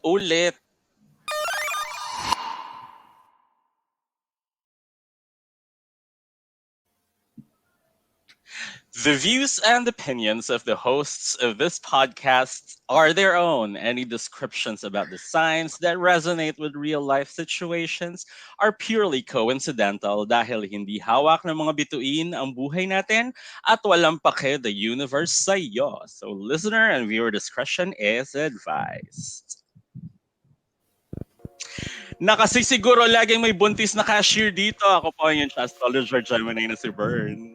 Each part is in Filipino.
Ulit. The views and opinions of the hosts of this podcast are their own. Any descriptions about the signs that resonate with real life situations are purely coincidental dahil hindi hawak ng mga bituin ang buhay natin at walang pake the universe sa iyo. So listener and viewer discretion is advised. Nakasisiguro laging may buntis na cashier dito. Ako po yung Tsaastrology Gemini na si Bern.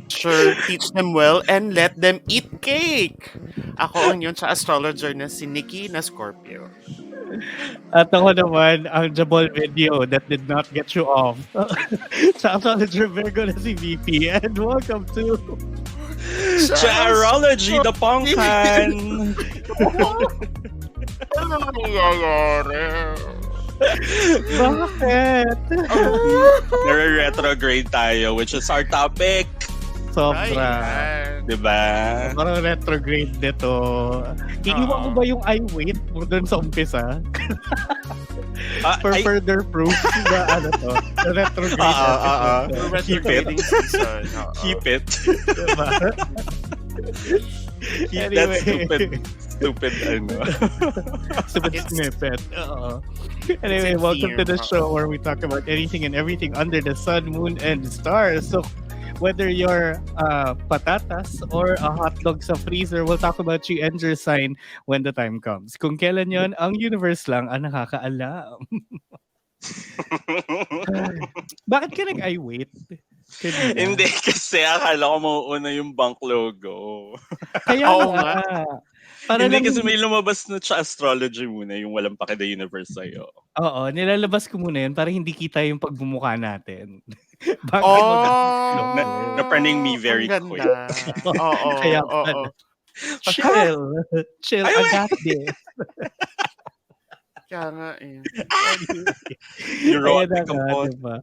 Sure, teach them well and let them eat cake. Ako ang yun sa astrologer na si Nikki na Scorpio. At ako naman, ang Jabol video that did not get you off. Sa astrologer Virgo na si VP. And welcome to Tsaastrology, the pongkan! Ano nangyayari? Bakit? Mercury Retrograde tayo, which is our topic. Sobra. Ayan. Diba? Parang retrograde nito. Iiwan ko ba yung I wait mo dun sa umpisa? For further proof na ano to, the retrograde. We're Keep it. retrograding season. Keep it. Diba? Keep Anyway. that stupid ano. Stupid snippet. Anyway, It's in welcome to the fear. show where we talk about anything and everything under the sun, moon, and stars. So, whether you're patatas or a hotdog sa freezer, we'll talk about you and your sign when the time comes. Kung kailan yon, ang universe lang ang nakakaalam. Bakit ka nag-I wait? Kanina. Hindi, kasi akala ko mauuna yung bank logo. Kaya Oo nga. Para Hindi lang kasi may lumabas na Astrology muna, yung walang pake the universe sa'yo. Oo, nilalabas ko muna yun para hindi kita yung pagbumuka natin. Bago Oh! Na praning me very ang quick. ganda. Oo, Kaya oo. pala. Chill. Chill. Ay, I wait. got this. Kaya nga eh. Neurotic Ayan na ang nga, pod. diba?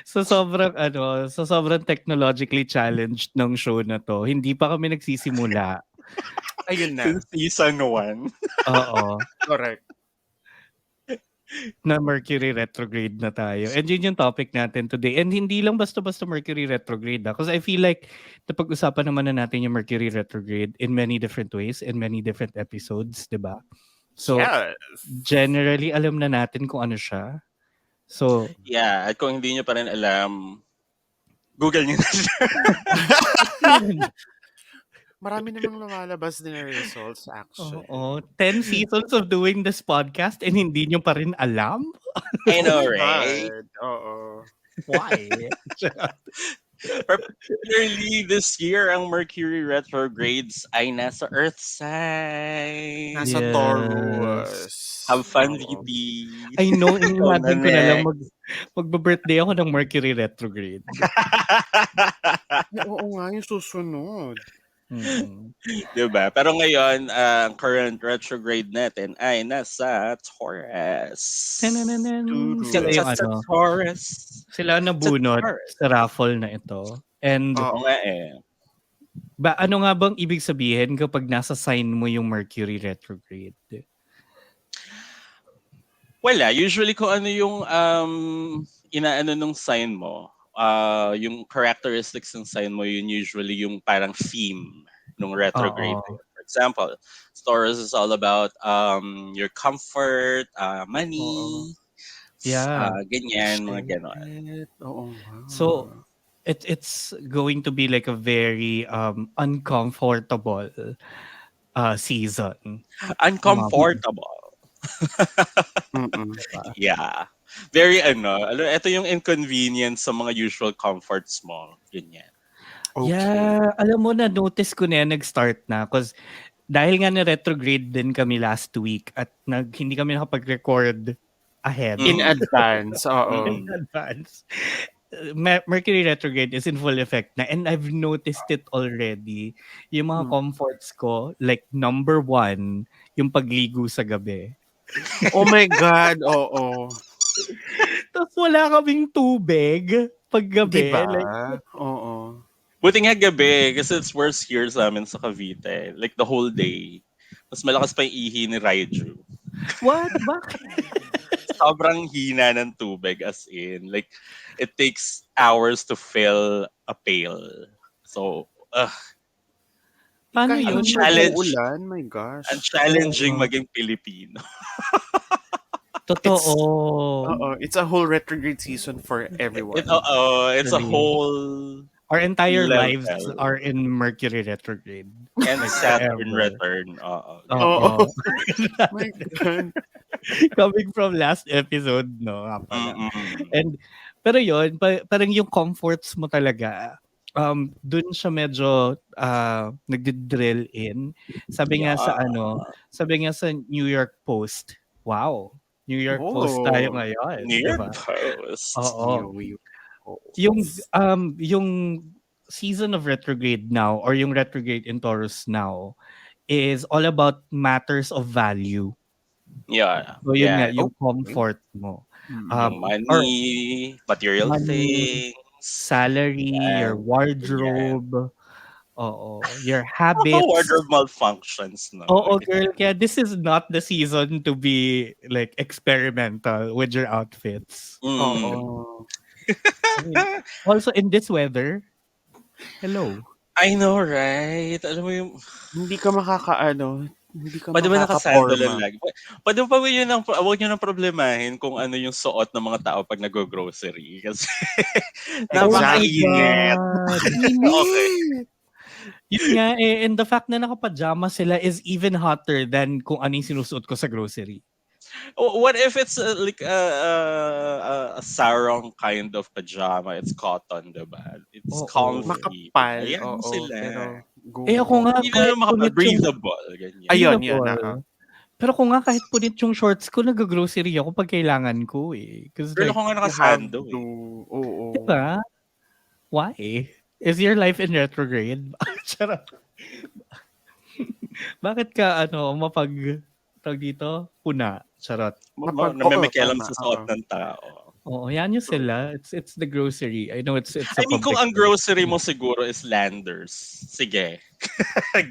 So sobrang technologically challenged ng show na to. Hindi pa kami nagsisimula. Ayun na. Since season 1. Oo. Correct. Na Mercury Retrograde na tayo. And yun yung topic natin today. And hindi lang basta-basta Mercury Retrograde. Because I feel like napag-usapan naman na natin yung Mercury Retrograde in many different ways, in many different episodes, diba? So, Yes. generally, alam na natin kung ano siya. So, Yeah, at kung hindi nyo pa rin alam, Google nyo na siya. Marami namang lumalabas din na results actually. oo, 10 seasons of doing this podcast and hindi nyo pa rin alam? I know, Oh my right? God. Oo. Why? Particularly this year, ang Mercury retrogrades ay nasa Earth sign. Nasa Yes. Taurus. Have fun, Oo. VP. I know, imagine ko na lang next. magbe-birthday ako ng Mercury retrograde. Oo nga, yung susunod. Diba? Pero ngayon, ang current retrograde natin ay nasa Taurus. Sila yung Sa ano, Taurus. sila ang nabunot Sa Taurus. sa raffle na ito. And Oo nga eh. ano nga bang ibig sabihin kapag nasa sign mo yung Mercury retrograde? Wala. Usually kung ano yung inaano nung sign mo, yung characteristics ng sign mo, yun usually yung parang theme nung retrograde. Oo. For example, Taurus is all about your comfort, money, Yeah. ganyan, mga ganon. Shit. Oo nga. So, it's going to be like a very uncomfortable season. Uncomfortable. Mm-mm. Yeah. Very ito yung inconvenience sa mga usual comforts mo. Ganyan. Okay. Yeah, alam mo na notice ko na yan, nag-start na because dahil nga na retrograde din kami last week at hindi kami nakapag-record ahead. In advance. Oo. In advance. Mercury retrograde is in full effect na and I've noticed it already. Yung mga comforts ko, like number 1, yung pagligo sa gabi. Oh my God. Oo. Tapos wala kaming tubig paggabi. Diba? Like, Oo. Buti nga gabi, kasi it's worse here sa amin sa Cavite. Like the whole day. Mas malakas pa yung ihi ni Raiju. What? Bakit? Sobrang hina ng tubig as in. Like, it takes hours to fill a pail. So, Paano Kahit yun? ang hindi challenge, nag-uulan, my ang gosh. challenging Oo. maging Pilipino. Totoo. It's a whole retrograde season for everyone. It's a Really. whole Our entire lives level. are in Mercury retrograde. And Like Saturn forever. return. Oo. Oo. My God. Coming from last episode, no? Nga pala. Mm-mm. And, pero yun, parang yung comforts mo talaga, dun siya medyo nagdi-drill in. Sabi nga sa Yeah. sabi nga sa New York Post, wow, New York Post tayo Oh, ngayon, New di York ba? Post. Oo. New York. Yung season of retrograde now or yung retrograde in Taurus now is all about matters of value. Yeah. So yun nga, Yeah. yung Okay. comfort mo. Yung Or money, material money, things. salary, your Yan. Ganyan. wardrobe, oo, your Mga habits. wardrobe malfunctions, no? Oo, girl, kaya this is not the season to be like experimental with your outfits. Mm. Oo. I mean, also in this weather, hello. I know, right? Alam mo yung, Hindi ka makakaano, hindi ka pwede ba nakasandalan makakaporma. lagi? Pwede ba huwag nyo nang problemahin kung ano yung suot ng mga tao pag nag-grocery? Kasi Oh my napakainit. God. Okay. Init! Yun nga eh, and the fact na nakapajama sila is even hotter than kung ano yung sinusuot ko sa grocery. What if it's like a sarong kind of pajama? It's cotton, diba? It's Oo. comfy. Makapal, Ayan mo oo, sila. pero Eh ako go. nga, Hindi kahit na punit yung breathable. Ganyan. Ayun, yun. breathable. Pero kung nga kahit punit yung shorts ko, nag-grocery ako pag kailangan ko eh. Cause Girl, like, ako nga You have nakasando to. eh. Oo. diba? Why? Is your life in retrograde? Charot. Bakit ka tawag dito? Puna. Charot. Namimikialam Tama, sa suot ng tao. Oo, yan yung sila. It's the grocery. I know it's a I mean, kung public ang place. grocery mo siguro is Landers, sige.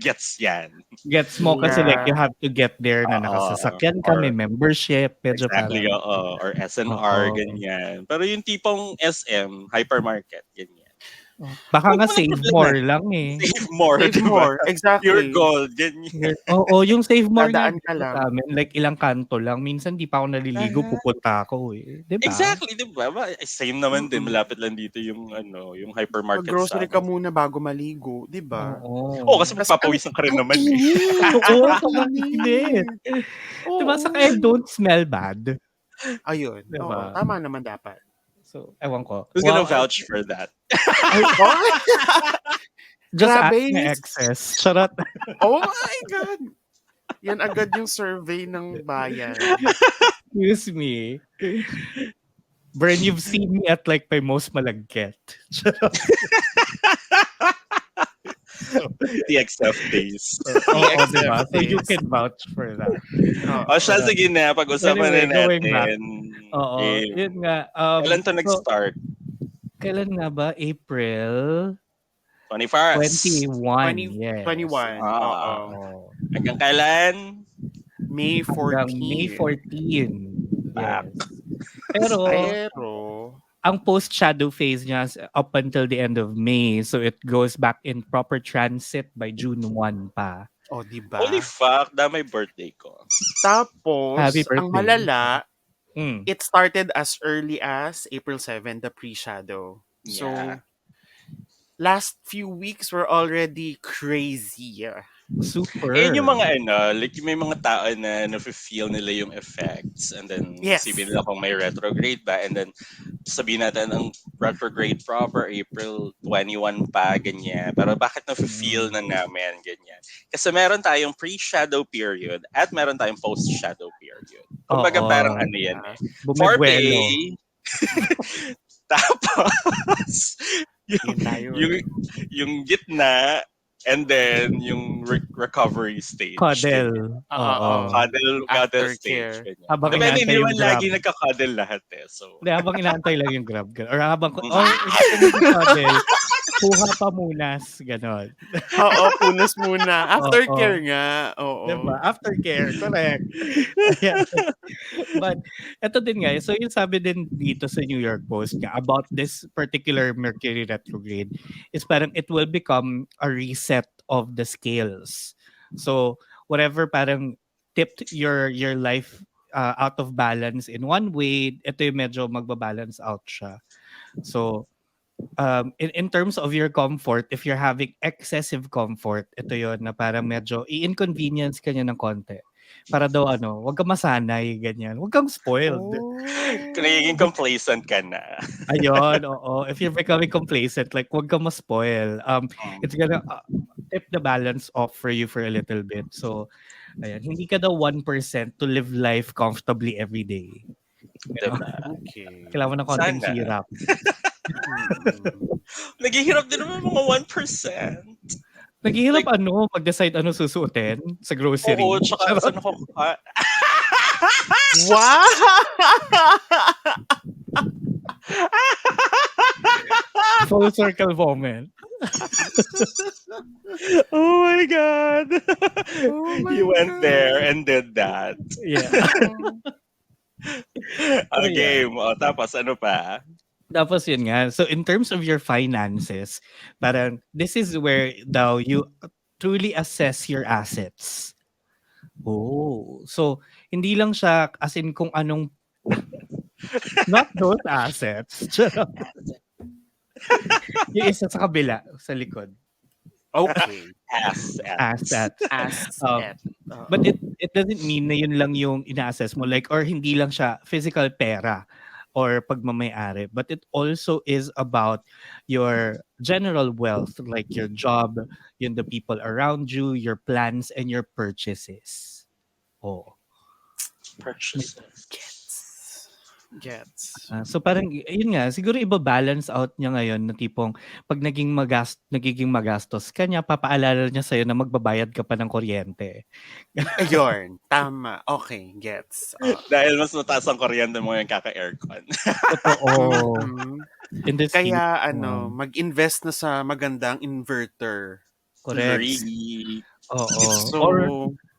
Gets yan. Gets mo kasi like you Yeah. have to get there na nakasasakyan ka, may Or membership, medyo exactly, parang or SNR, oo. ganyan. Pero yung tipong SM, hypermarket, ganyan. Baka Huwag nga mo nang save problema. more lang eh. Save more, Save diba? more. Pure Exactly. gold, ganyan. Oo, yung save more nga Dadaan ka dito lang. sa amin, like ilang kanto lang. Minsan di pa ako naliligo, Aha. pupunta ako eh. Di ba? Exactly, diba? Same naman din, Mm-mm. malapit lang dito yung yung hypermarket sa Mag-grocery ka amin. muna bago maligo, di ba? Oo, Oo. kasi Tas magpapawisan ka rin ang naman eh. init! Oo, Ang sobrang init. init! Diba? Saka I Oo. don't smell bad. Ayun. Oo, Diba? tama naman dapat. So, ewan ko. Who's gonna vouch for that? Ay, oh! Just ask Grabe, my exes. Charot. Oh my God! Yan agad yung survey ng bayan. Excuse me. Bren, you've seen me at like my most malagkit. Charot. The XF days. Oo, diba? So you days. can vouch for that. O siya, sige na, pag-usapan Anyway, na going back. natin. Oo, yun nga. Kailan to So, nag-start? kailan nga ba? April 21st. 21. Yes. 21. Oo. Oo. Hanggang kailan? May 14. Hanggang May 14. Back. Yes. Pero, Pero, ang post-shadow phase niya is up until the end of May. So, it goes back in proper transit by June 1 pa. oh, di ba? Holy fuck, damay birthday ko. Tapos, Happy ang birthday. malala, Mm. it started as early as April 7, the pre-shadow. So, Yeah. last few weeks were already crazy. Super. Eh, yung mga like may mga tao na nafe-feel nila yung effects and then Yes. isipin nila kung may retrograde ba and then sabihin natin ang retrograde proper April 21 pa, ganyan. Pero bakit nafe-feel na namin, ganyan? Kasi meron tayong pre-shadow period at meron tayong post-shadow period. Kumbaga Oo. parang ano yan eh. Bumibwelo. Foreplay. Tapos, Yun tayo. yung gitna, and then yung recovery stage. Cuddle. Oo. Cuddle Aftercare. stage. Ganyan. Habang Depende, inaantay hindi yung naman grab. lagi nagka-cuddle lahat eh. So, Hindi, habang inaantay lang yung grab. Or habang, gusto mo yung cuddle. Kuha pamunas, gano'n. Oo, punas muna. Aftercare Oo, nga, 'di oo. ba? Aftercare, correct. Ayan. But eto din nga, so yung sabi din dito sa New York Post nga about this particular Mercury retrograde is parang it will become a reset of the scales. So whatever parang tipped your life out of balance in one way, ito yung medyo magbabalance out siya. So in terms of your comfort, if you're having excessive comfort, ito yon na parang medyo i-inconvenience ka niya ng konti. Para daw ano, wag kang masanay, ganyan. Wag kang spoiled. Kung Oh. nagiging complacent ka na. Ayun, oo. If you're becoming complacent, like wag kang ma-spoil. It's gonna tip the balance off for you for a little bit. So, ayan, hindi ka daw 1% to live life comfortably every day. You know? Diba? Okay. Kailangan mo ng konting Sana. hirap. Mm. Naghihirap din naman mga 1%. Naghihirap Like, ano, mag-decide ano susuotin sa oo, grocery. tsaka Charot. saan ako kuha? Wow! Full circle moment. Oh my God. Oh my You went there God. and did that. Yeah. Oo. Pero yan. Game. O, tapos ano pa? Tapos yun nga. So in terms of your finances, parang this is where daw you truly assess your assets. Oh. So hindi lang siya as in kung anong not those assets. Charot. Yung isa sa kabila, sa likod. Okay. Assets. Assets. Um, Asset. but Oo. it doesn't mean na yun lang yung ina-assess mo like or hindi lang siya physical pera or pagmamayari but it also is about your general wealth like your job, yung the people around you, your plans and your purchases. Oh. Purchases. Gets. So parang yun nga siguro iba-balance out niya ngayon na tipong pag nagiging magastos ka niya papaalala niya sa'yo na magbabayad ka pa ng kuryente. Ayun, tama. Okay, gets. Dahil mas mataas ang kuryente mo yung kaka-aircon. Totoo. Mhm. In this heat. Kaya mag-invest na sa magandang inverter. Correct. Agree. Oo. So, Or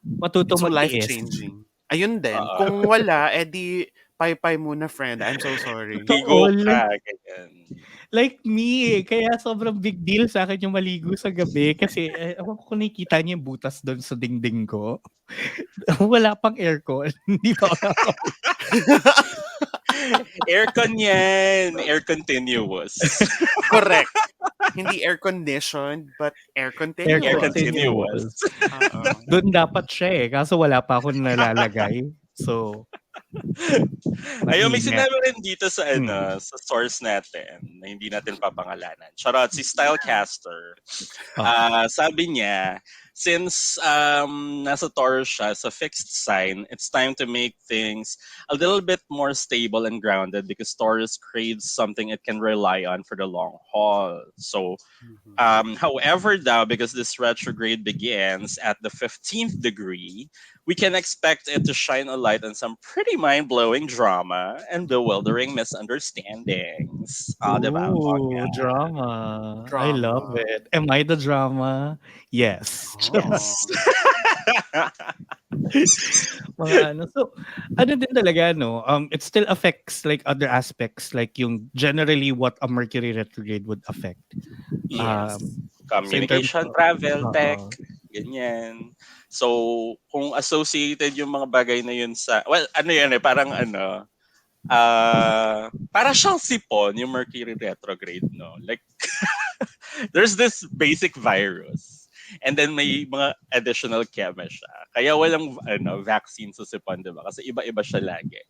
matuto it's so magtiis. life-changing. Ayun din. Oo. Kung wala, edi pay-pay muna, friend. I'm so sorry. Ligo Totoo. ka, ganyan. Like me, kaya sobrang big deal sa akin yung maligo sa gabi kasi ewan ko kung nakikita niyo yung butas doon sa dingding ko. Wala pang aircon. Hindi pa ako. Aircon yan. Air continuous. Correct. Hindi air-conditioned, but air Air Air continuous. continuous. continuous. Oo. Doon dapat siya eh. Kaso wala pa ako nalalagay. So, Ayun, may mainit. sinabi rin dito sa sa source natin na hindi natin papangalanan. Charot, si Stylecaster. Sabi niya, since nasa Taurus siya, sa fixed sign, it's time to make things a little bit more stable and grounded because Taurus craves something it can rely on for the long haul. So, however, though, because this retrograde begins at the 15th degree, we can expect it to shine a light on some pretty mind-blowing drama and bewildering misunderstandings. Diba? Ooh, drama. I love Drama. it. Am I the drama? Yes. Oh. Yes. Mga ano. So, ano din talaga, no? It still affects like other aspects, like yung generally what a Mercury retrograde would affect. Yes. So in terms Communication, of, travel, tech, oo. ganyan. So, kung associated yung mga bagay na yun sa, well, ano yan eh, parang ano, para siyang sipon yung Mercury retrograde, no? Like, there's this basic virus. And then may mga additional cheme siya. Kaya walang vaccine sa sipon, diba? Kasi iba-iba siya lagi.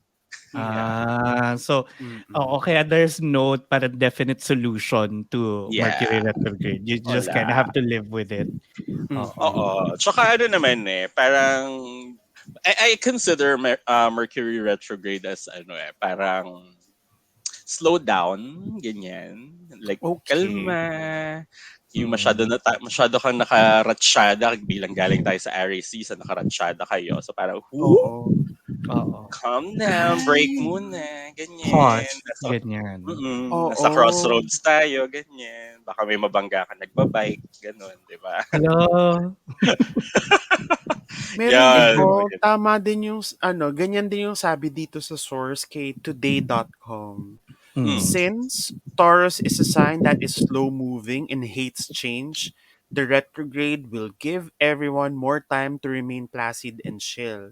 Yeah. So, Mm-mm. kaya there's no para definite solution to Mercury Yeah. retrograde. You just kind of Wala. have to live with it. Oo. Oo. Tsaka ano naman eh, parang I consider Mercury retrograde as parang slow down, ganyan. Like Okay. kalma. Yung masyado kang nakaratsyada bilang galing tayo sa Aries season, nakaratsyada kayo. So parang Oo. Oo. Calm down, break Ay, muna, ganyan. Pause, ganyan. Nasa oo. crossroads tayo, ganyan. Baka may mabangga ka nagbabike, gano'n, 'di ba? Hala. Meron din Yan, mga po, ganun. tama din yung ganyan din yung sabi dito sa source kay today.com. Mm. Hmm. Since Taurus is a sign that is slow moving and hates change, the retrograde will give everyone more time to remain placid and chill.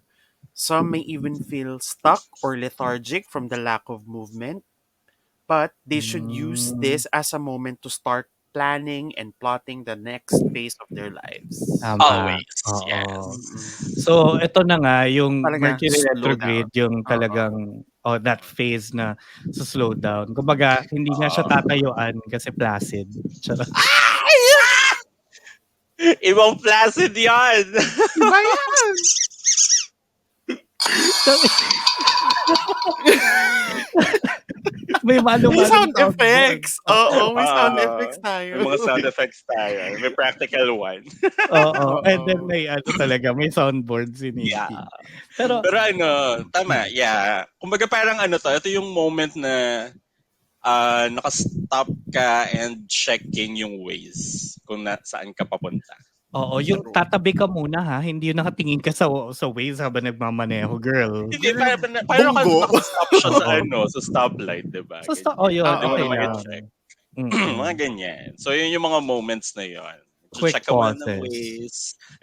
Some may even feel stuck or lethargic from the lack of movement, but they should use Hmm, this as a moment to start planning and plotting the next phase of their lives. tama, Always, oo. Mm. yes. So, eto na nga yung Talaga, Mercury slow down. retrograde yung Oo. talagang that phase na sa slowdown. Kumbaga hindi nga siya Oo. tatayuan kasi placid. Charot. Ibang placid 'yan. Iba yan! May May malo-malong sound soundboard. effects. Oo. Oo, may sound effects May tayo. mga sound effects tayo. May practical one. Oo, and then Oo. may ano talaga, may soundboard si Yeah. Nikki. Pero Pero ano, tama, hmm, yeah. Kumbaga parang ano 'to, ito yung moment na, naka-stop ka and checking yung ways kung saan ka papunta. oo, yung True. tatabi ka muna ha, hindi yung nakatingin ka sa Waze habang nagmamaneho, girl. Hindi, Girl, paano ka bunggo. naka-stop siya sa Oo. ano, sa stoplight, 'di ba, Yun, Hindi mo Oo, okey na oo. lang. check. Mga Mm. ganyan. So, yun yung mga moments na yun. Quick Check ka muna ng pauses. ways,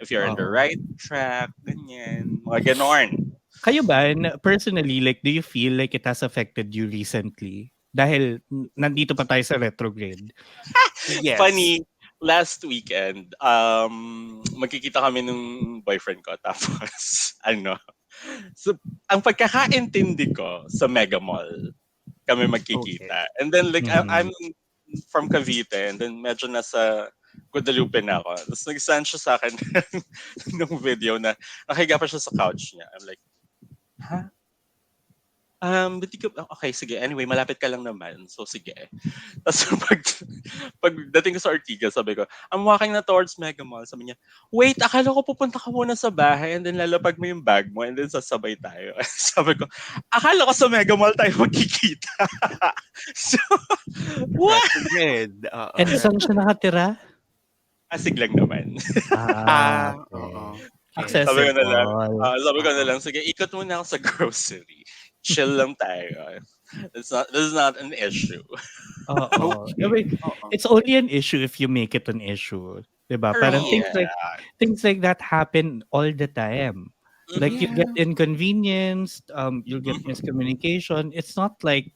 if you're on the Oo. right track, ganyan. Mga ganon. Kayo ba, personally, like, do you feel like it has affected you recently? Dahil nandito pa tayo sa retrograde. Yes. Funny, last weekend, magkikita kami nung boyfriend ko. Tapos, ano, so, ang pagkakaintindi ko sa Mega Mall, kami Okay. magkikita. And then, like, I'm Mhm. from Cavite, and then medyo nasa Guadalupe na ako. Tapos nag-send siya sa akin ng video na nakahiga pa siya sa couch niya. I'm like, ha? Ba't di ka, okay, sige. Anyway, malapit ka lang naman. So, sige. Tapos pagdating ko sa Ortigas, sabi ko, I'm walking na towards Mega Mall. Sabi niya, wait, akala ko pupunta ka muna sa bahay and then lalapag mo yung bag mo and then sasabay tayo. Sabi ko, akala ko sa Mega Mall tayo magkikita. So, what? Retrograde. And Oo. saan siya nakatira? Asig lang naman. Oo. Okay. Okay. Accessible. Sabi ko na Oo. lang, sige, ikot muna ako sa grocery. Chill lang tayo. This is not an issue. Oo. I Okay. mean, Oo. it's only an issue if you make it an issue, 'di ba? Parang Oo. Yeah. things like that happen all the time. Like you Mm-hmm. get Yeah. inconvenienced, you'll get Mm-hmm. miscommunication. It's not like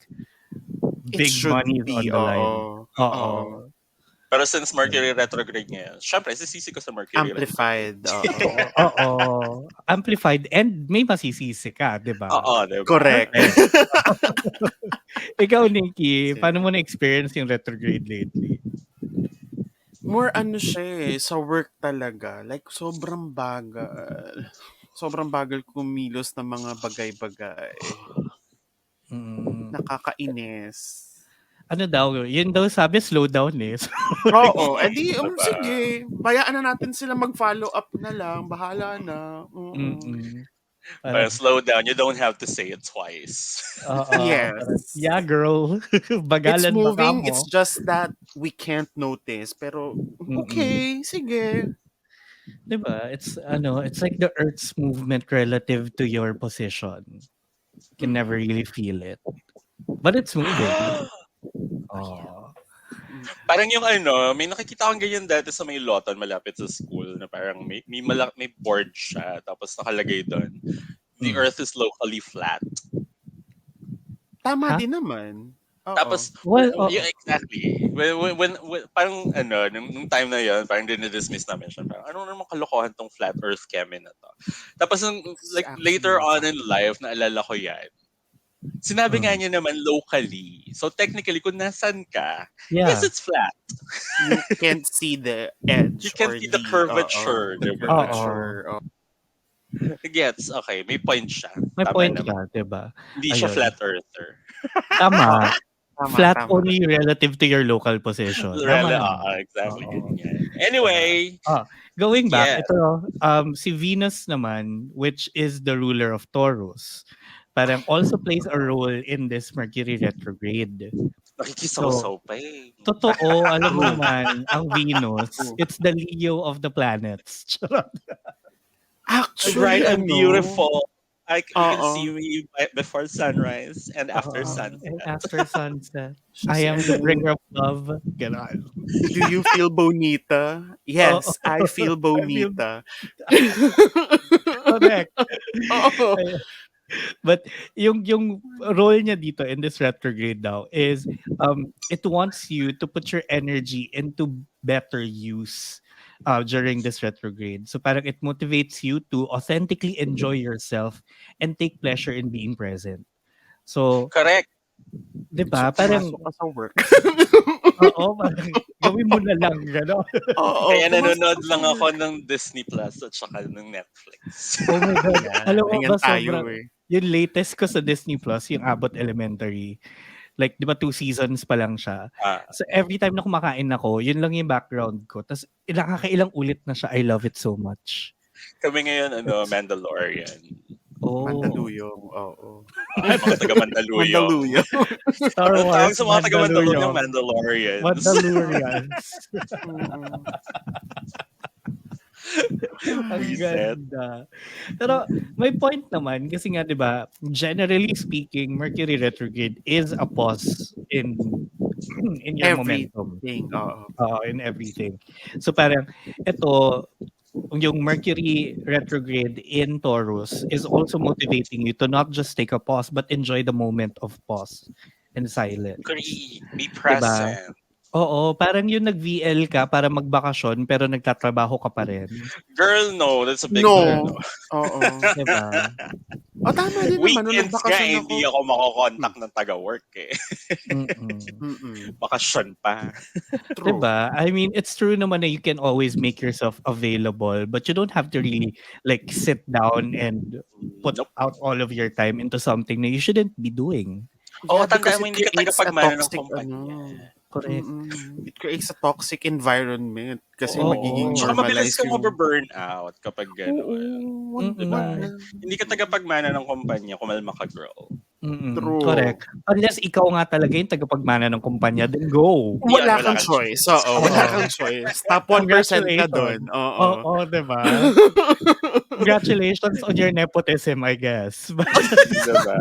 It big should money is on be. the line. Oo. Oo. Oo. Pero since Mercury retrograde ngayon, syempre, sisisi ko sa Mercury retrograde. Amplified. Oo. Oo. Amplified and may masisisi ka, 'di ba? Oo, diba? Correct. Siyempre. Ikaw, Nikki, paano mo na-experience yung retrograde lately? More ano siya sa work talaga. Like, sobrang bagal. Sobrang bagal kumilos ng mga bagay-bagay. Mm. Nakakainis. Ano daw, yun daw sabi slow down eh. So, Oo, edi Diba? sige. Bayaan na natin sila mag-follow up na lang. Bahala na. Oo. Parang Parang, slow down, you don't have to say it twice. parang, Yes. yeah girl, It's bagalan baka moving, it's mo. just that we can't notice. Pero, Mm. okay, sige. Diba? It's like the Earth's movement relative to your position. Can never really feel it. But it's moving. Oh. Parang yung ano, may nakikita akong ganyan dati sa may lotan malapit sa school na parang may board siya tapos nakalagay doon, the Mm. earth is locally flat. Tama Ha? din naman. Oo. Tapos, Well, yeah, exactly. When parang ano, nung time na yun, parang dinidismiss namin siya. Parang, ano naman kalokohan tong flat earth keme na to. Tapos, It's like, later actually on fine. in life, naalala ko yan. Sinabi nga mm. niya naman locally. So, technically, kung nasan ka, yes, Yeah. it's flat. You can't see the You edge can or see the curvature, the di ba? Oo. curvature. Gets, okay, may point siya. May Tama point naman. siya, 'di ba? Hindi siya Ayun. flat earther. Tama. Tama, flat tama. only relative to your local position. Tama Really, naman. exactly, Oo. ganyan. 'Di Anyway, going back, yeah. ito, si Venus naman, which is the ruler of Taurus, parang also plays a role in this Mercury retrograde. So, Nakikisaw-saw pa eh. totoo, alam mo True, naman, ang Venus, true. it's the Leo of the planets. Charot. Actually, Bright and ano, beautiful. You can oo, see me before sunrise and after Oo, sunset. and after sunset, siya I si am the ano, bringer of love. Gano'n. "Do you feel bonita?" Oo. "Yes, I feel I feel bonita." correct. Oo. But yung role niya dito in this retrograde daw is it wants you to put your energy into better use during this retrograde. So parang it motivates you to authentically enjoy yourself and take pleasure in being present. So, Correct. 'di So, ba? Parang pumasok ka sa work. oo, parang gawin mo na lang gano'n. Oo, Kaya pumasok nanonood ka sa lang ako work. ng Disney Plus at saka ng Netflix. Oh my God. Ayan, Alam mo ganyan ba tayo, sobrang eh. yung latest ko sa Disney Plus, yung Abbott Elementary. Like, 'di ba 2 seasons pa lang siya. Ah, So, every time na kumakain ako, yun lang yung background ko. Ta's nakakailang ulit na siya. I love it so much. kami ngayon, It's Mandalorian. oh, Mandaluyong, oo. Mga taga Mandaluyong. Mandaluyong. Star Anong tawag Wars sa mga taga Mandaluyong? Mandalorian. Mandalorians. Mandalorians. Mm. Ang Reset. ganda. Pero may point naman kasi nga 'di ba, generally speaking, Mercury retrograde is a pause in your momentum. Everything, oo. In everything. So parang ito, yung Mercury retrograde in Taurus is also motivating you to not just take a pause but enjoy the moment of pause and silence. Agree. Be 'Di ba? present. Oo, parang yung nag-VL ka para magbakasyon pero nagtatrabaho ka pa rin, Girl, no. That's a big no-no. No, oo. 'di ba? Tama din naman nung Weekends nga, nagbakasyon hindi ako. ako makokontak ng taga-work eh. Mm. Mm, Bakasyon pa. 'Di true. ba? I mean, it's true naman na you can always make yourself available, but you don't have to really like sit down and put Nope. out all of your time into something that you shouldn't be doing. Oo, Yeah, because tandaan mo, it hindi ka creates a tagapagmana ng toxic kumpanya. Correct. it creates a toxic environment kasi magiging Oo. Tsaka Oo. mabilis normalized kang yung mababurn out kapag oo, gano'n. wag Diba? Mm. na. Hindi ka tagapagmana ng kumpanya, kumalma ka, girl. True. Correct. Unless ikaw nga talaga yung tagapagmana ng kumpanya, then go. Yun, Wala wala kang kang choice, choice. oo, wala Oo. kang choice. Top 1% ka dun, Congratulations. oo. Oo, 'di ba? Congratulations on your nepotism, I guess. Diba?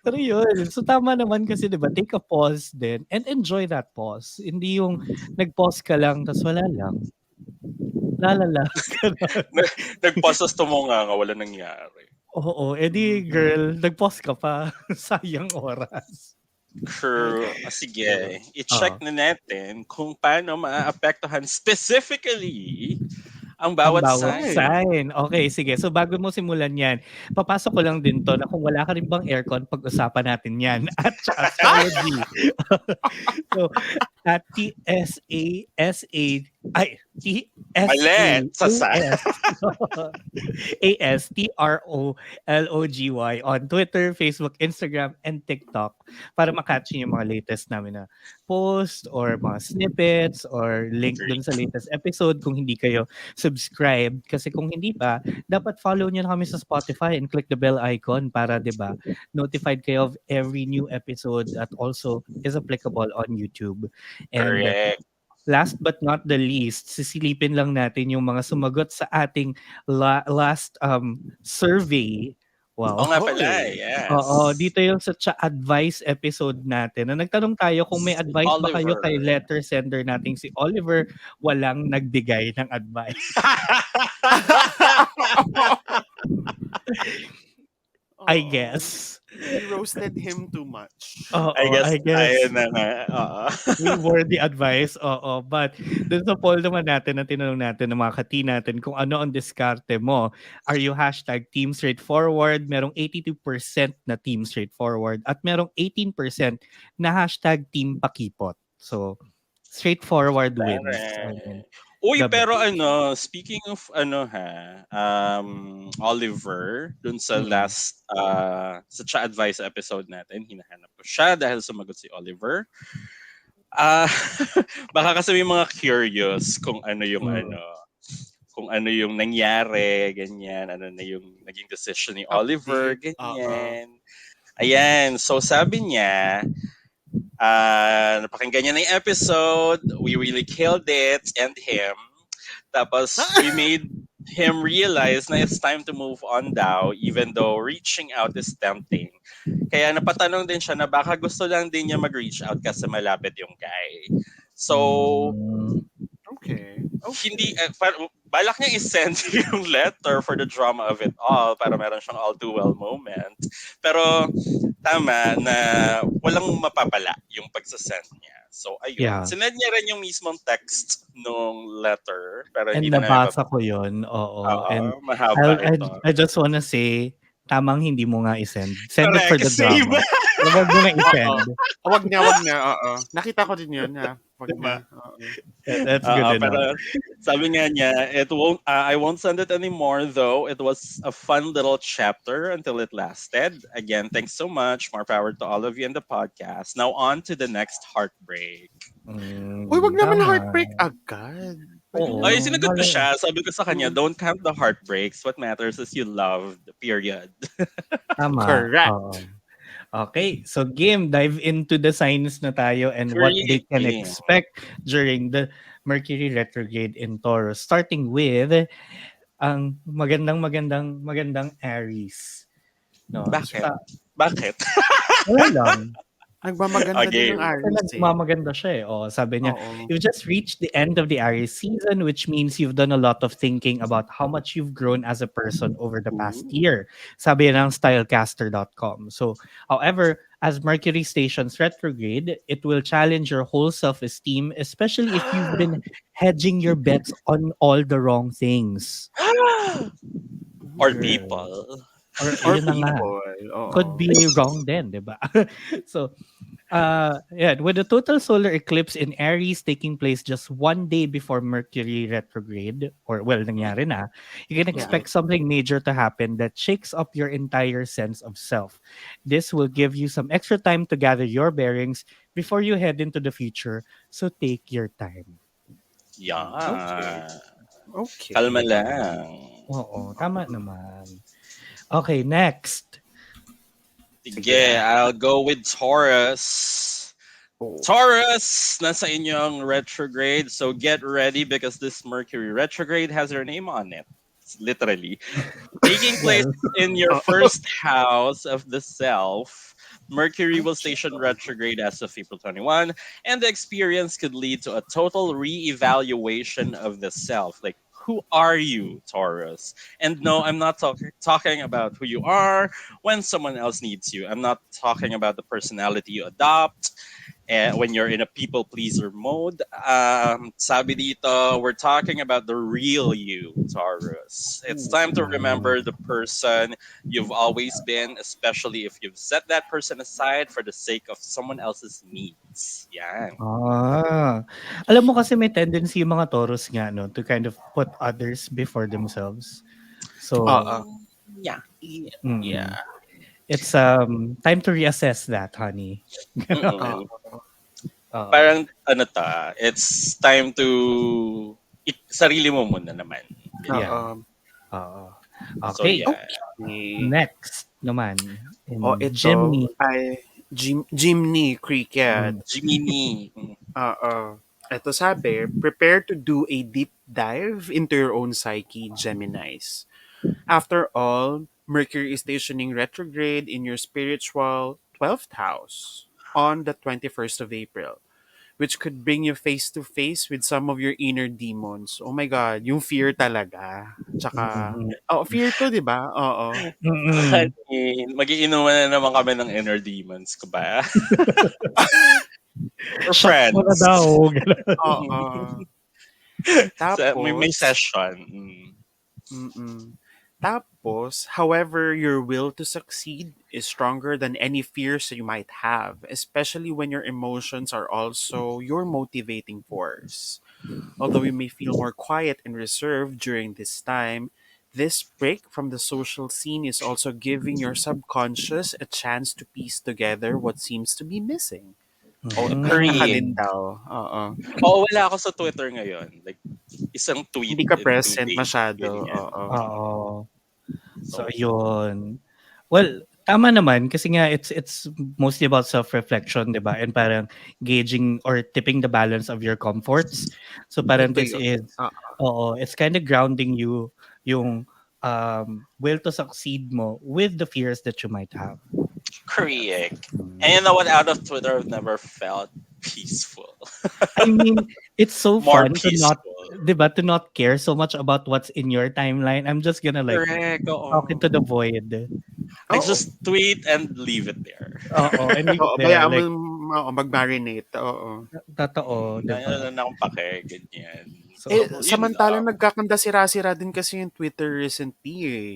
Pero yun, so tama naman kasi 'di ba, take a pause din and enjoy that pause. Hindi yung nag-pause ka lang ta's wala lang, lala lang, gano'n. Nagpasas tumunga nga, wala nangyari. Oo, eh, di Mhm. girl, nag-pause ka pa, sayang oras. True. Sige, i-check Oo. na natin kung paano maaapektuhan specifically ang Ang bawat bawat sign. Okay. sign. Okay, sige. So bago mo simulan 'yan, papasok ko lang din 'to na kung wala ka rin bang aircon, pag-usapan natin 'yan at Tsaastrology. So, at TSASA ay, Mali! Sasa. TSAAS ASTROLOGY on Twitter, Facebook, Instagram, and TikTok para makatch niyo yung mga latest namin na post or mga snippets or link Agree. dun sa latest episode kung hindi kayo subscribe. Kasi kung hindi pa, dapat follow niyo na kami sa Spotify and click the bell icon para, 'di ba, notified kayo of every new episode at also is applicable on YouTube. And Correct. last but not the least, sisilipin lang natin yung mga sumagot sa ating last survey. Oo Wow. nga pala, Hoy. yes. Oo, dito yung sa advice episode natin na nagtanong tayo kung may Si advice ba kayo kay Oliver. letter sender nating si Oliver, walang nagbigay ng advice. I Oo. guess. We roasted him too much. I Oo, guess I tayo guess. na nga. Oo. We were the advice, oo. But dun sa poll naman natin na tinanong natin ng mga kati natin kung ano ang diskarte mo. Are you hashtag team straightforward? Merong 82% na team straightforward at merong 18% na hashtag team pakipot. So, straightforward wins. I mean, Correct. Uy, the pero best. speaking of Oliver, dun sa Mm. last, sa Cha Advice episode natin, hinahanap ko siya dahil sumagot si Oliver. Ah, baka kasi may mga curious Mm. kung ano yung nangyari, ganyan, ano na yung naging decision ni Oliver, Update. Oo. ganyan. Ayan, so sabi niya, napakinggan niya na yung episode, we really killed it, and him. Tapos, we made him realize na it's time to move on daw, even though reaching out is tempting. Kaya napatanong din siya na baka gusto lang din niya mag-reach out kasi malapit yung guy. So, Mm. Okay. hindi, Okay. balak niya i-send yung letter for the drama of it all para meron siyang all too well moment. Pero, tama na walang mapapala yung pagsasend niya. So, ayun. Yeah. Sinend niya rin yung mismong text nung letter, pero hindi And na namin nabasa ko yun, oo. Oo, And mahaba ito. I just wanna say, tamang hindi mo nga i-send. Send it for Correct, the same. drama. Wag mo na Oo. i-send. Wag na, oo. Nakita ko din yun, ha. Wag Diba? na, oo. That's good Pero enough. sabi nga niya, I won't send it anymore though. It was a fun little chapter until it lasted. Again, thanks so much. More power to all of you in the podcast. Now on to the next heartbreak. Uy, wag naman Tama. heartbreak agad. Pwede Oo. Ay, naman. sinagot ko siya. Sabi ko sa kanya, Mm. don't count the heartbreaks. What matters is you loved, period. Tama. Correct. Oo. Okay, so game, dive into the signs na tayo and what they can Creating. expect during the Mercury retrograde in Taurus. Starting with ang magandang Aries. No, Bakit? sa Bakit? wala lang. Nagmamaganda din ng Okay. Kasi Aries, eh. nagmamaganda siya eh. Oh, sabi niya, Oo. you've just reached the end of the Aries season, which means you've done a lot of thinking about how much you've grown as a person over the past Ooh. year. Sabi ng stylecaster.com. So, however, as Mercury stations retrograde, it will challenge your whole self-esteem, especially if you've been hedging your bets on all the wrong things. Or Girl. people. Or Or yun na nga. people, Could oo. be wrong din, di ba? So, yeah, with the total solar eclipse in Aries taking place just one day before Mercury retrograde, or well, nangyari na, you can Yeah. expect something major to happen that shakes up your entire sense of self. This will give you some extra time to gather your bearings before you head into the future, so take your time. Okay. Yeah. Kalma Okay. lang. Oo, tama naman. Okay, next. Sige, Sige. I'll go with Taurus. Oh. Taurus, nasa inyong retrograde. So get ready because this Mercury retrograde has your name on it. It's literally. Taking place Well, in your Oo. first house of the self, Mercury Ay, will station retrograde as of April 21, and the experience could lead to a total re-evaluation of the self. Like, who are you, Taurus? And no, I'm not talking about who you are when someone else needs you. I'm not talking about the personality you adopt when you're in a people pleaser mode. Sabi dito, we're talking about the real you, Taurus. It's time to ah. remember the person you've always been, especially if you've set that person aside for the sake of someone else's needs. Yan. Ah. Alam mo kasi may tendency yung mga Taurus nga 'no, to kind of put others before themselves. So, Oo. Mm, yeah. Yeah. mm. Yeah. It's, time to reassess that, honey. Mm-mm. Oo. Oo. Parang ano ta, it's time to sarili mo muna naman. Yeah. Ganyan. Oo. Oo. So Okay, yeah. Okay. next naman O in ito Gemini. ay Jimny Cricket. Hmm. Gemini. Oo. Ito sabi, prepare to do a deep dive into your own psyche, Geminis. After all, Mercury is stationing retrograde in your spiritual 12th house on the 21st of April, which could bring you face to face with some of your inner demons. Oh my God, yung fear talaga. Tsaka, Mm. oh, fear to, di ba? Oo. Mm. Honey, magiinuman na naman kami ng inner demons ko ba? Or Shots mo na friends. daw, gano'n. Oo. May Tapos, session. Mm. mm Tapos, however, your will to succeed is stronger than any fears that you might have, especially when your emotions are also your motivating force. Although you may feel more quiet and reserved during this time, this break from the social scene is also giving your subconscious a chance to piece together what seems to be missing. Oh, pahinga ka Agree. din Mm. daw. Oo. Oo, wala ako sa Twitter ngayon. Like, isang tweet Hindi ka in two present days, masyado. ganyan. Oo. Oo. So So, ayun. Well, tama naman kasi nga it's mostly about self-reflection, 'di ba? And parang gauging or tipping the balance of your comforts. So parang Ito this yun. is oo, it's kind of grounding you yung will to succeed mo with the fears that you might have. correct. And Mm. you know what? Out of Twitter, I've never felt peaceful. I mean, it's so More fun to not peaceful. 'di ba, to not care so much about what's in your timeline. I'm just gonna like Correct, talk into oo. the void. I Oo. just tweet and leave it there. Oo, and leave it Oo, there bayaan mo like oo, mag-marinate. Oo. totoo, 'di ba? Wala na akong pake, ganyan. So, Eh, So, yun samantalang lang. nagkakanda sira-sira din kasi yung Twitter recently eh.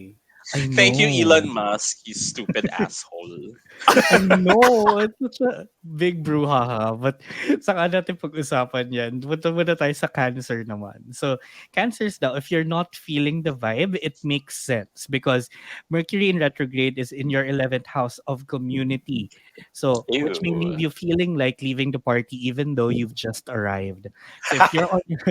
I Thank you, Elon know. Musk, you stupid asshole. I know. It's such a big brouhaha. But saka natin pag-usapan yan. Punta muna tayo sa Cancer naman. So, Cancers daw, if you're not feeling the vibe, it makes sense because Mercury in retrograde is in your 11th house of community. So, which may Ew. leave you feeling like leaving the party even though you've just arrived. So, if you're on your,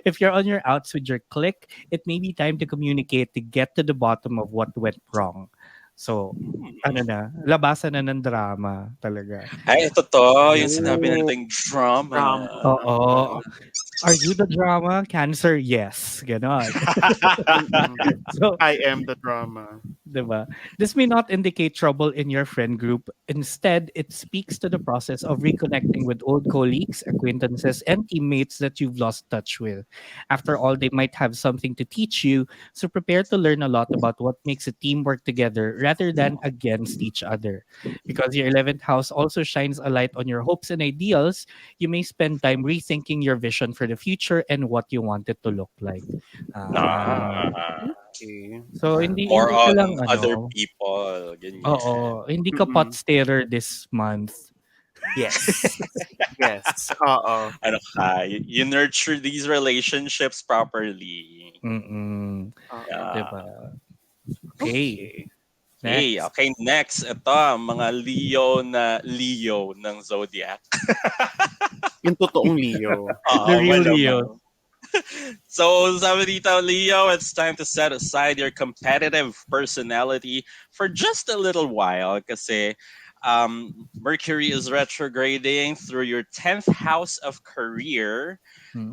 if you're on your outs with your clique, it may be time to communicate to get to the bottom of what went wrong. So, ano na, labasan na ng drama talaga. Ay, totoo, yung sinabi Oh, nating drama. drama. Oo. Oo. Are you the drama? Cancer? Yes. Ganon. Mm. So, I am the drama. 'di ba? This may not indicate trouble in your friend group. Instead, it speaks to the process of reconnecting with old colleagues, acquaintances, and teammates that you've lost touch with. After all, they might have something to teach you, so prepare to learn a lot about what makes a team work together rather than against each other. Because your 11th house also shines a light on your hopes and ideals, you may spend time rethinking your vision for the future and what you want it to look like. Ah. Ah, Okay. So hindi more hindi ka lang on other ano, people, ganyan. oo, hindi ka pot Mm. stirrer this month. Yes. Yes. Oo. Ano ka, you nurture these relationships properly. Mm, Oo. 'di Yeah. ba? Okay, Okay. Okay, next. okay, next. Ito, ang mga Leo ng zodiac. Yung totoong Leo. Oo, The real Leo. malamang. So, sabi dito, Leo, it's time to set aside your competitive personality for just a little while kasi Mercury is retrograding through your 10th house of career.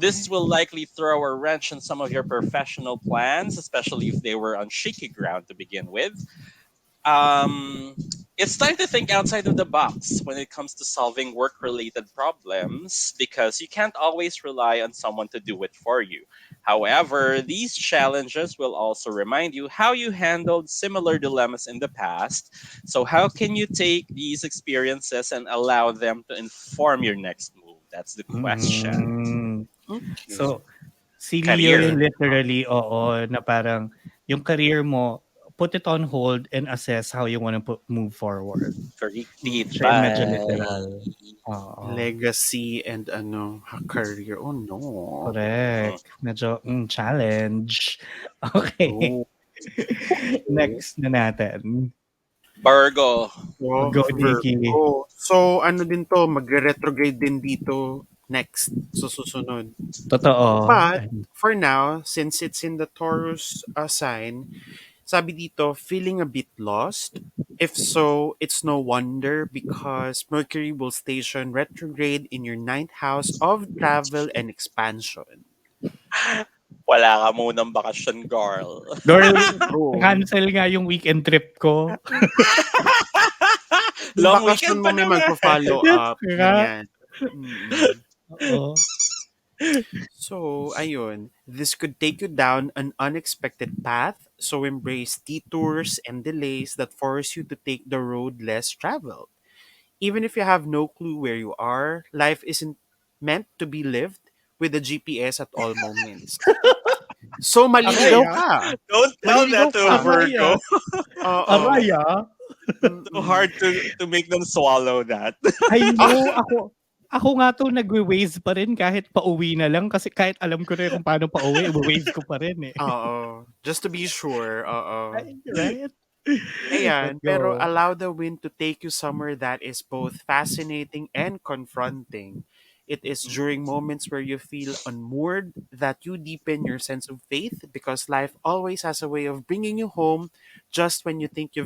This Mm. will likely throw a wrench in some of your professional plans, especially if they were on shaky ground to begin with. um, it's time to think outside of the box when it comes to solving work related problems because you can't always rely on someone to do it for you. However, these challenges will also remind you how you handled similar dilemmas in the past. So, how can you take these experiences and allow them to inform your next move? That's the question. Mm. Okay. So, si Leo Career. yun literally, oo, na parang yung career mo, put it on hold and assess how you wanna move forward. Correctly. Mm. Siya yung medyo Bye. literal. Oo. Legacy and career. Oh no. Mhm. Correct. Medyo, challenge. Okay. Oh. Okay. Next na natin. Virgo. So, Go, Nikki. Virgo. So, ano din to, magre-retrograde din dito next sa susunod. Totoo. But, for now, since it's in the Taurus sign, sabi dito, feeling a bit lost? If so, it's no wonder because Mercury will station retrograde in your ninth house of travel and expansion. Wala ka munang bakasyon, girl. Girl, True. cancel nga yung weekend trip ko. Yung Long bakasyon weekend mo pa may naman. magpa-follow Yes up. nga. Ganyan. Mm. Oo. So, ayun. This could take you down an unexpected path. So, embrace detours and delays that force you to take the road less traveled. Even if you have no clue where you are, life isn't meant to be lived with a GPS at all moments. So, maliligaw Araya. ka. Don't tell Maliligaw that to a ka. Virgo. Araya. Oo. Araya. Too Mm-mm. hard to make them swallow that. I Ah, know ako. Ako nga 'to nagwe-Waze pa rin kahit pauwi na lang kasi kahit alam ko na kung paano pauwi, Waze ko pa rin, eh. Oo. Just to be sure, oo. Ay, right? Let's Ayan, pero go. allow the wind to take you somewhere that is both fascinating and confronting. It is during moments where you feel unmoored that you deepen your sense of faith because life always has a way of bringing you home just when you think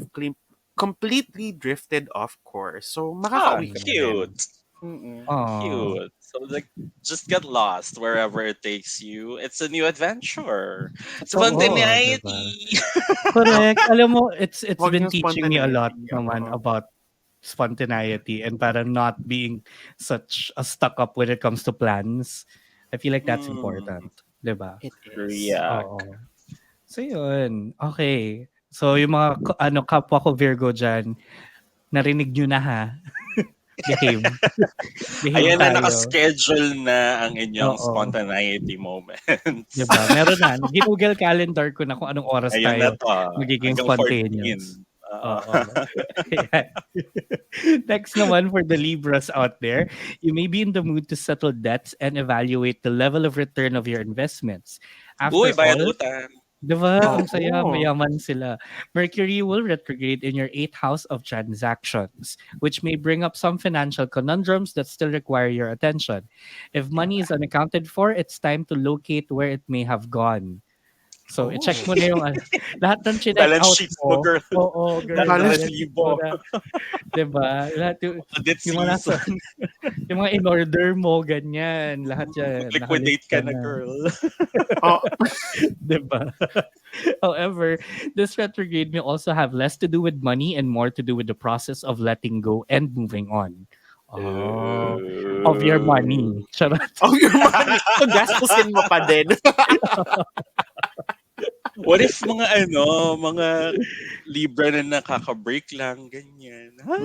completely drifted off course. So, Ah, makakauwi ka pa din. cute. Mm-mm. Aw, Cute. So like just get lost wherever it takes you. It's a new adventure. totoo, 'di ba? Spontaneity. Correct. Alam mo, it's Huwag been yung teaching me a lot spontaneity. naman Oo. about spontaneity and parang not being such a stuck up when it comes to plans. I feel like that's Mm, important, 'di ba? It is. react. Oo. So yun, okay. So yung mga kapwa ko Virgo diyan, narinig niyo na ha. Behave. Behave Ayan na, tayo. naka-schedule na ang inyong Oo, spontaneity 'di moments. ba? Meron na. Ginugol calendar ko na kung anong oras Ayun na tayo 'to, magiging hanggang spontaneous. 14. Oo. Oo. Ayan. Next naman for the Libras out there, you may be in the mood to settle debts and evaluate the level of return of your investments. Uy, After bayad all, utang. 'di ba? Ang saya, Oo. mayaman sila. Mercury will retrograde in your eighth house of transactions, which may bring up some financial conundrums that still require your attention. If money is unaccounted for, it's time to locate where it may have gone. So, i-check Oh. mo na yung lahat ng chineck Balance out sheets mo, mo. girl. Oo, girl, Lahat ng Balance i-balance sheet mo resibo. na. 'Di ba? Lahat Audit yung mga nasa, season. yung mga in-order mo, ganyan. Lahat yan, Mag-liquidate nakalista ka na, na. girl. Oh, 'Di ba? However, this retrograde may also have less to do with money and more to do with the process of letting go and moving on. Oh, of your money. Ooh. Charot. oh, your money. So, gastusin mo pa din. What if mga Libra na nakaka-break lang, ganyan. Ah.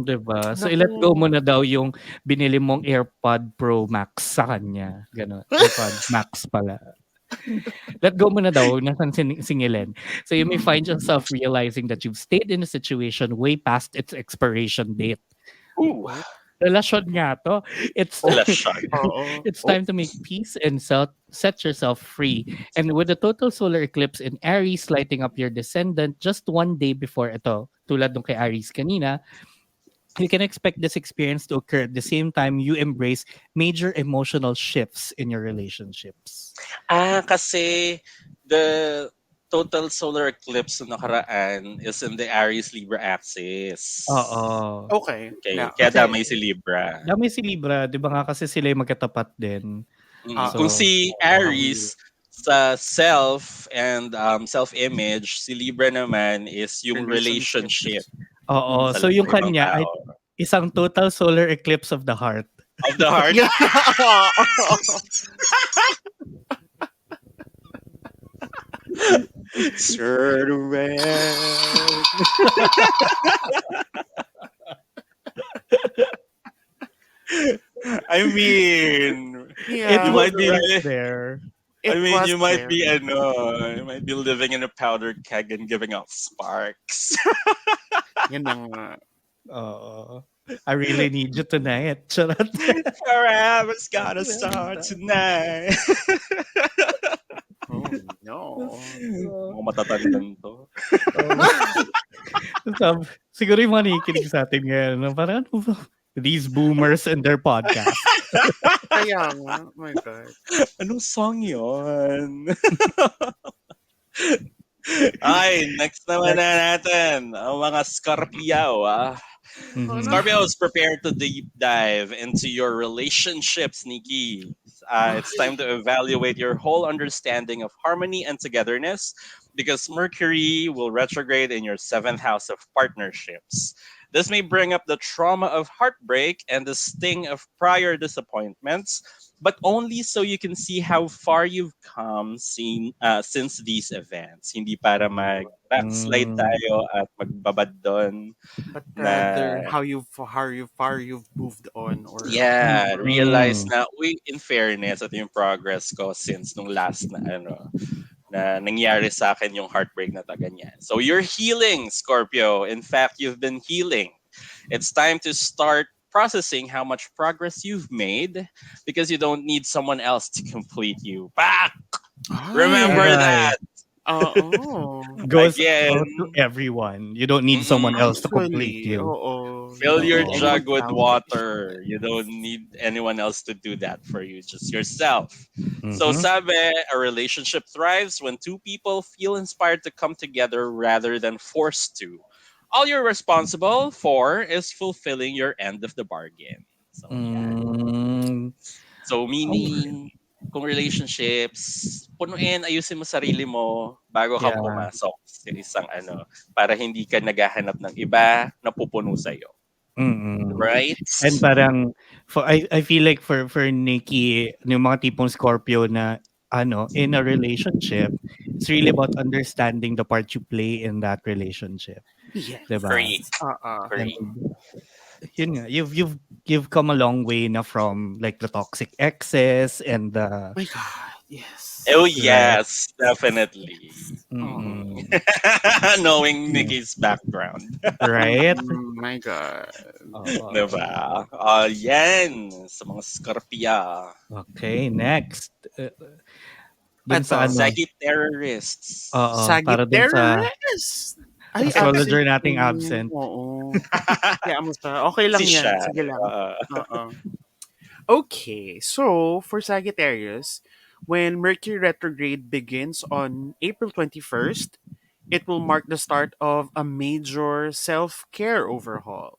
'Di ba? So, i-let go Naku. mo na daw yung binili mong AirPod Pro Max sa kanya, gano'n. AirPod Max pala. Let go mo na daw, huwag na siyang singilin. So, you may find yourself realizing that you've stayed in a situation way past its expiration date. Ooh, Oh, Relasyon nga 'to. It's oh, relasyon. oo. it's Oh, time to make peace and set yourself free. And with the total solar eclipse in Aries lighting up your descendant just one day before ito, tulad nung kay Aries kanina, you can expect this experience to occur at the same time you embrace major emotional shifts in your relationships. Kasi the total solar eclipse na nakaraan is in the Aries Libra axis. Oo. okay. Okay, Yeah. kaya Kasi damay si Libra. dami si Libra, 'di ba nga kasi sila yung magkatapat din. Kung Oo. So, si Nakakawil. Aries sa self and self-image, si Libra naman is yung relationship Relationships. oo. So yung sa ibang kanya ay tao. isang total solar eclipse of the heart. Of the heart. Yeah. Turn around. I mean, It you Yeah. was might be right there. It was you might there. be you might be living in a powder keg and giving out sparks. Yan na nga. Oo. I really need you tonight. Charot. Forever's gotta start tonight. Oh, no. Mga matatandang to. Oo. Siguro yung mga nakikinig sa atin ngayon, no? Parang ano ba? These boomers and their podcast. Kaya nga. Oh my God. Anong song yon? Ay, next naman na Next. natin, ang mga Scorpio. Ano? Mhm. Scorpios, prepare to deep dive into your relationships, Nikki. It's time to evaluate your whole understanding of harmony and togetherness because Mercury will retrograde in your seventh house of partnerships. This may bring up the trauma of heartbreak and the sting of prior disappointments, but only so you can see how far you've come since these events. Hindi para mag-backslide Mm. tayo at magbabad doon But na rather, how far you've moved on or yeah, realize Mm. na in fairness at yung progress ko since nung last na nangyari sa akin yung heartbreak na ganyan. So you're healing, Scorpio. In fact, you've been healing. It's time to start processing how much progress you've made because you don't need someone else to complete you. Back! Ay, Remember Aray. that oo. Goes to again. everyone. You don't need someone Mm-mm. else to complete Actually, you. oo. You Fill don't your need Oo. anyone's jug with validation. water. You don't need anyone else to do that for you, just yourself. So, Mhm. sabe, a relationship thrives when two people feel inspired to come together rather than forced to. All you're responsible for is fulfilling your end of the bargain. So, yeah. Hmm. So, Oh, meaning, kung relationships, punuin, ayusin mo sarili mo bago ka yeah. pumasok sa isang para hindi ka naghahanap ng iba na pupuno sa'yo. Mm. Right? And parang I feel like for Nikki, yung mga tipong Scorpio na in a relationship, it's really about understanding the part you play in that relationship, 'di ba? Agree. Yes. Oo. And Agree. yun nga, you've come a long way na from like the toxic exes and the My God, yes. Oh right. yes, definitely. Oo. Mhm. Mm. Knowing Yeah. Nikki's background. Right? My God. Oo. Diba? Yan. Sa mga Scorpia. Okay, next. Dun sa Eto, Sagittarius. oo, para dun sa Sagittarius! Ay, astrologer absent nating po. absent. Oo. Kaya mo siya. Okay Si lang yan. Shy. Sige lang. Oo. Okay, so for Sagittarius, when Mercury retrograde begins on April 21st, it will mark the start of a major self care overhaul.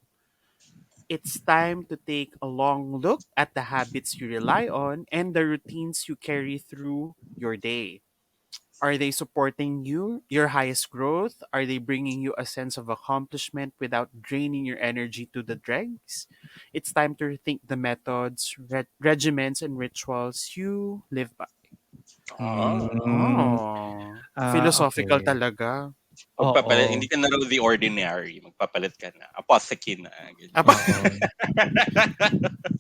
It's time to take a long look at the habits you rely on and the routines you carry through your day. Are they supporting you, your highest growth? Are they bringing you a sense of accomplishment without draining your energy to the dregs? It's time to rethink the methods, regiments, and rituals you live by. Ah. Hmm, Oh, philosophical okey. talaga. Magpapalit, hindi Oo, ka na raw the ordinary. Magpapalit ka na. Apothecary na. Ganyan. Aba, oo.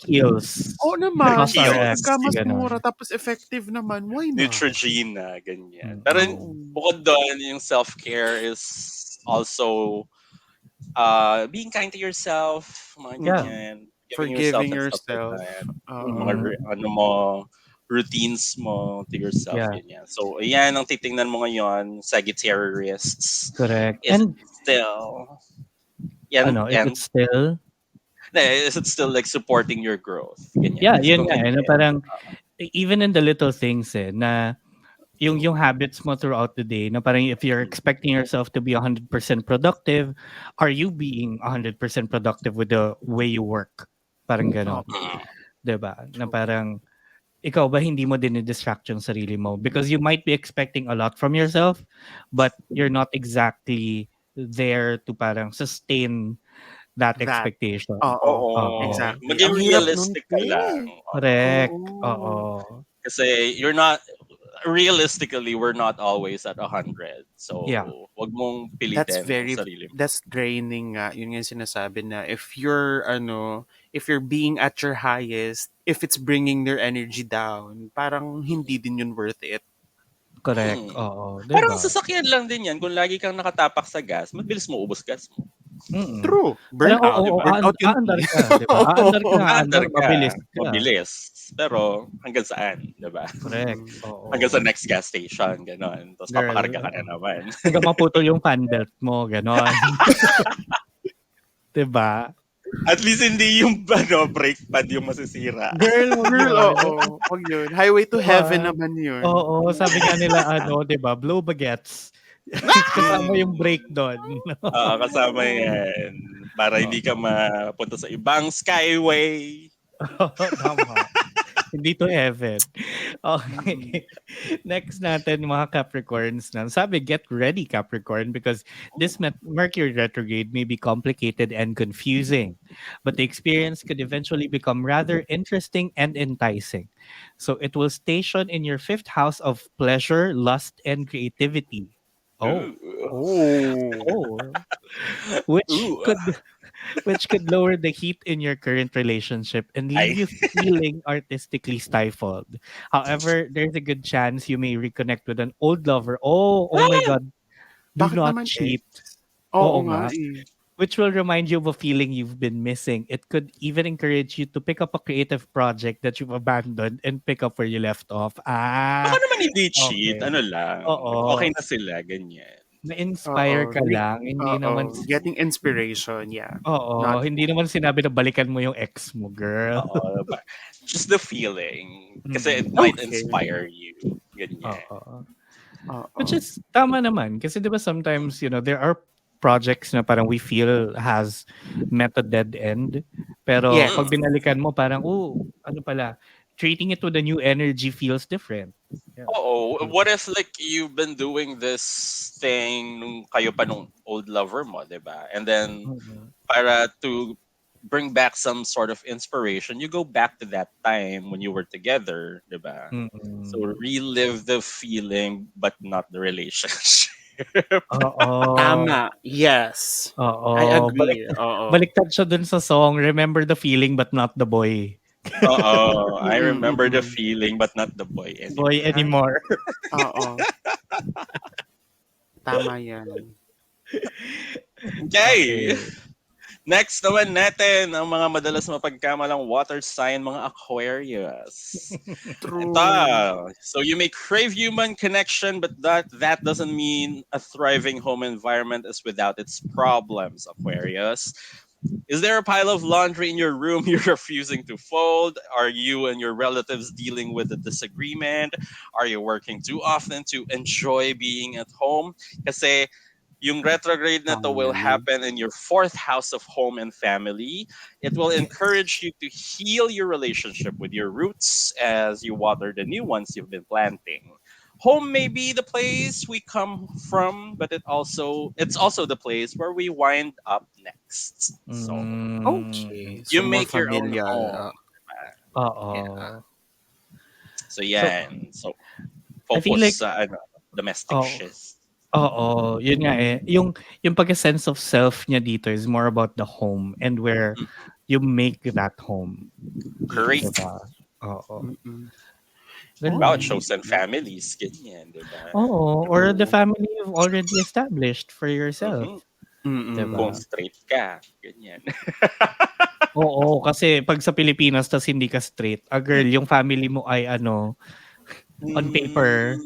Heals. oo naman, Plus kasi RX, Kiosk. pagka mas mura gano'n. tapos effective naman, why not? Neutrogena. Ganyan. Pero Mm. Oo. bukod doon, yung self-care is also being kind to yourself, mga Yeah. Mm-mm. ganyan. Giving yourself Forgiving and stuff like yourself. that. Mga Mm. ano mo, routines mo to yourself, Yeah, ganyan. So, ayan ang titingnan mo ngayon, Sagittarius. correct. Is it And still, yan, is it and, still is it still like supporting your growth? Ganyan. yeah, Kasi yun kung nga, hindi, na parang even in the little things, na yung habits mo throughout the day na parang if you're expecting yourself to be 100% productive, are you being 100% productive with the way you work? Parang gano'n, Oo. 'di ba? Na True. parang ikaw ba hindi mo dini-distract yung sarili mo? Because you might be expecting a lot from yourself, but you're not exactly there to parang sustain that That. expectation. Oo. oo, Oo. Exactly. maging Ang hirap nun, realistic ka lang. te. Correct. Oo. Oo. Kasi you're not, realistically, we're not always at 100. Yeah. So, wag mong That's pilitin ang very sarili mo. that's draining nga. Yun nga yung sinasabi na if you're being at your highest, if it's bringing their energy down, parang hindi din yun worth it. Correct. Mm. Oo. 'Di Parang ba? sasakyan lang din yan. Kung lagi kang nakatapak sa gas, mabilis mo ubos gas mo. Mm. True. Parang Burnout. Di ba? Burnout yun, aandar T. ka, 'di ba? Aandar ka, Under aandar, ka, mabilis ka. mabilis. Pero hanggang saan, di ba? Correct. Mm. Hanggang sa Oo. next gas station, gano'n. Tapos Girl, papakarga ka na naman. hanggang maputol yung fan belt mo, gano'n. 'Di ba? At least hindi yung brake pad yung masisira. Girl, wag Girl, 'yun. oo. Wag yun. Highway 'Di to heaven ba? naman yun. Oo, sabi nga nila 'di ba, blow bagets. Kasama yung Mm. break do'n. Oo, kasama Oo. yan. Para hindi ka Oo. mapunta sa ibang skyway. Tama. Hindi to heaven. Mm. Okay. Next natin mga Capricorns na. Sabi, get ready Capricorn because this Mercury retrograde may be complicated and confusing, but the experience could eventually become rather interesting and enticing. So it will station in your fifth house of pleasure, lust, and creativity. Oh. Ooh. Oh. Oh. Which Ooh. could which could lower the heat in your current relationship and leave Ay. you feeling artistically stifled. However, there's a good chance you may reconnect with an old lover. Oh, oh my God. Do Bakit not naman, cheat. ex? Oo Oo nga nga. eh. which will remind you of a feeling you've been missing. It could even encourage you to pick up a creative project that you've abandoned and pick up where you left off. Baka Ah, naman hindi cheat, okay. ano lang, Oo. okey na sila, ganyan. Na-inspire Oo. ka lang, hindi naman Getting inspiration, yeah. oo, Not hindi naman sinabi na balikan mo yung ex mo, girl. Oo, just the feeling, kasi it Mm, might okay. inspire you, ganyan. oo. Which Oo. is tama naman kasi 'di ba sometimes, there are projects na parang we feel has met a dead end. Pero Mm. 'pag Yes. binalikan mo parang, "Oh, ano pala, treating it with a new energy feels different." Yeah. Oo, what if like you've been doing this thing nung kayo pa nung old lover mo, 'di ba? And then Mm, para to bring back some sort of inspiration, you go back to that time when you were together, 'di ba? So mm. relive the feeling but not the relationship. Oo, Tama. Yes. oo. I Balik agree. Oo. baliktad siya dun sa song, "Remember the feeling but not the boy." Oo, I remember the Mm. feeling but not the boy Boy anymore. anymore. Oo. Tama yan. Okay. Okay. Next naman natin ang mga madalas mapagkamalang water sign, mga Aquarius. True. Ito, so you may crave human connection, but that doesn't mean a thriving home environment is without its problems, Aquarius. Is there a pile of laundry in your room you're refusing to fold? Are you and your relatives dealing with a disagreement? Are you working too often to enjoy being at home? Kasi yung retrograde na to will Tama. happen in your fourth house of home and family. It will Yes. encourage you to heal your relationship with your roots as you water the new ones you've been planting. Home may be the place we come from, but it's also the place where we wind up next. So Mm. Okay. you So more make your own familial. home. Yeah. Oo. So So, yan. So I feel focus like sa domestic oh, shift. oo, yun nga eh. Yung pagka-sense of self niya dito is more about the home and where Mm, you make that home. correct. Yes. Diba? Oo. Mm-mm. Wow, Ganun. chosen families, ganyan, di ba? Oo, or the True. family you've already established for Mhm. yourself. Kung Mm-mm. Diba? straight ka, ganyan. Oo, kasi pag sa Pilipinas tas hindi ka straight, girl, yung family mo ay ano, on paper,